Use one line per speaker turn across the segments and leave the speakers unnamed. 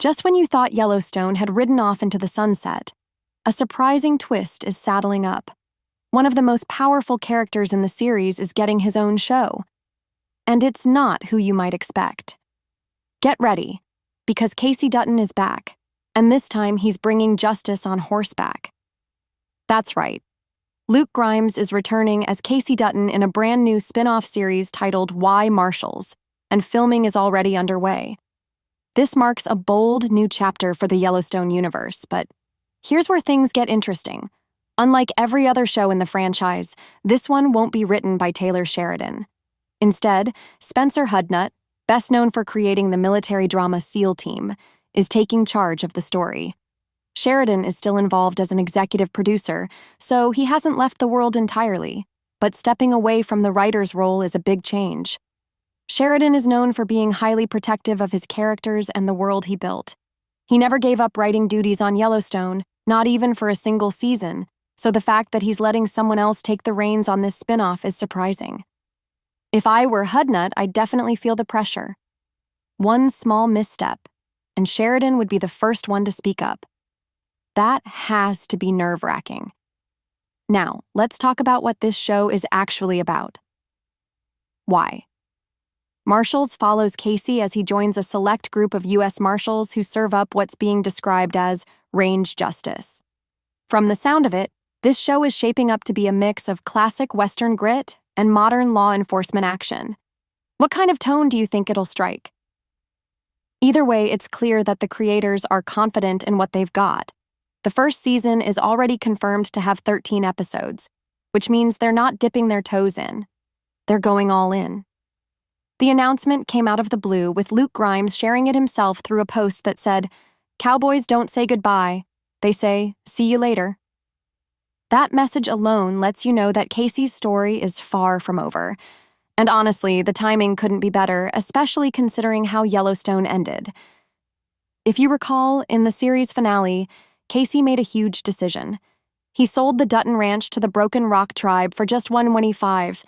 Just when you thought Yellowstone had ridden off into the sunset, a surprising twist is saddling up. One of the most powerful characters in the series is getting his own show. And it's not who you might expect. Get ready, because Casey Dutton is back, and this time he's bringing justice on horseback. That's right. Luke Grimes is returning as Casey Dutton in a brand new spin-off series titled Why Marshals, and filming is already underway. This marks a bold new chapter for the Yellowstone universe, but here's where things get interesting. Unlike every other show in the franchise, this one won't be written by Taylor Sheridan. Instead, Spencer Hudnut, best known for creating the military drama SEAL Team, is taking charge of the story. Sheridan is still involved as an executive producer, so he hasn't left the world entirely, but stepping away from the writer's role is a big change. Sheridan is known for being highly protective of his characters and the world he built. He never gave up writing duties on Yellowstone, not even for a single season, so the fact that he's letting someone else take the reins on this spinoff is surprising. If I were Hudnut, I'd definitely feel the pressure. One small misstep, and Sheridan would be the first one to speak up. That has to be nerve-wracking. Now, let's talk about what this show is actually about. Why? Marshals follows Casey as he joins a select group of U.S. Marshals who serve up what's being described as range justice. From the sound of it, this show is shaping up to be a mix of classic Western grit and modern law enforcement action. What kind of tone do you think it'll strike? Either way, it's clear that the creators are confident in what they've got. The first season is already confirmed to have 13 episodes, which means they're not dipping their toes in. They're going all in. The announcement came out of the blue, with Luke Grimes sharing it himself through a post that said, "Cowboys don't say goodbye. They say, see you later." That message alone lets you know that Casey's story is far from over. And honestly, the timing couldn't be better, especially considering how Yellowstone ended. If you recall, in the series finale, Casey made a huge decision. He sold the Dutton Ranch to the Broken Rock tribe for just $125,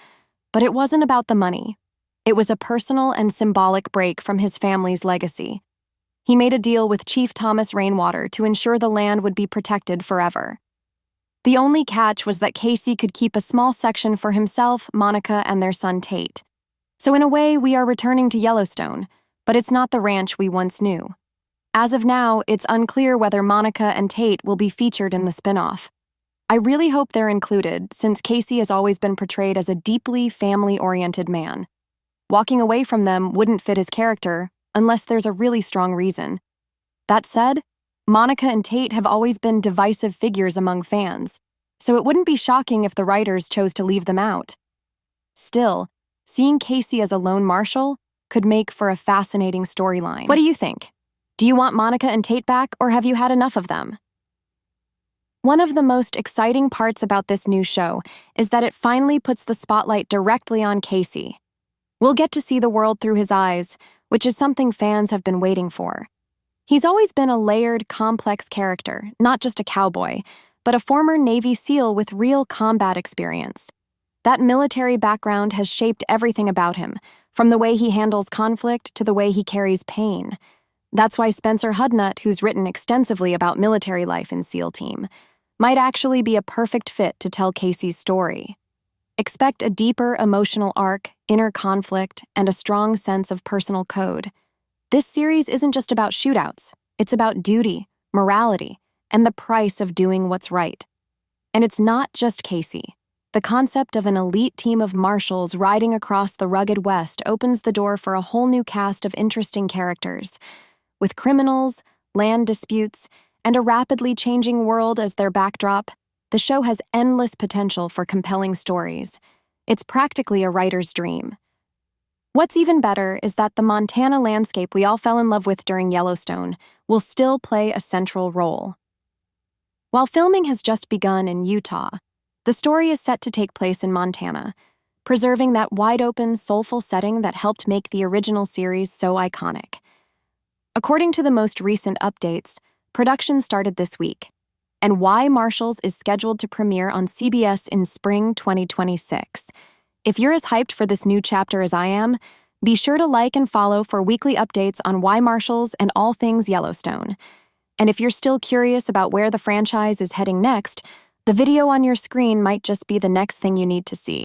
but it wasn't about the money. It was a personal and symbolic break from his family's legacy. He made a deal with Chief Thomas Rainwater to ensure the land would be protected forever. The only catch was that Casey could keep a small section for himself, Monica, and their son Tate. So in a way, we are returning to Yellowstone, but it's not the ranch we once knew. As of now, it's unclear whether Monica and Tate will be featured in the spinoff. I really hope they're included, since Casey has always been portrayed as a deeply family-oriented man. Walking away from them wouldn't fit his character, unless there's a really strong reason. That said, Monica and Tate have always been divisive figures among fans, so it wouldn't be shocking if the writers chose to leave them out. Still, seeing Casey as a lone marshal could make for a fascinating storyline. What do you think? Do you want Monica and Tate back, or have you had enough of them? One of the most exciting parts about this new show is that it finally puts the spotlight directly on Casey. We'll get to see the world through his eyes, which is something fans have been waiting for. He's always been a layered, complex character, not just a cowboy, but a former Navy SEAL with real combat experience. That military background has shaped everything about him, from the way he handles conflict to the way he carries pain. That's why Spencer Hudnut, who's written extensively about military life in SEAL Team, might actually be a perfect fit to tell Casey's story. Expect a deeper emotional arc, inner conflict, and a strong sense of personal code. This series isn't just about shootouts. It's about duty, morality, and the price of doing what's right. And it's not just Casey. The concept of an elite team of marshals riding across the rugged West opens the door for a whole new cast of interesting characters. With criminals, land disputes, and a rapidly changing world as their backdrop, the show has endless potential for compelling stories. It's practically a writer's dream. What's even better is that the Montana landscape we all fell in love with during Yellowstone will still play a central role. While filming has just begun in Utah, the story is set to take place in Montana, preserving that wide-open, soulful setting that helped make the original series so iconic. According to the most recent updates, production started this week, and Why Marshals is scheduled to premiere on CBS in spring 2026. If you're as hyped for this new chapter as I am, Be sure to like and follow for weekly updates on why Marshals and all things Yellowstone. And if you're still curious about where the franchise is heading next, the video on your screen might just be the next thing you need to see.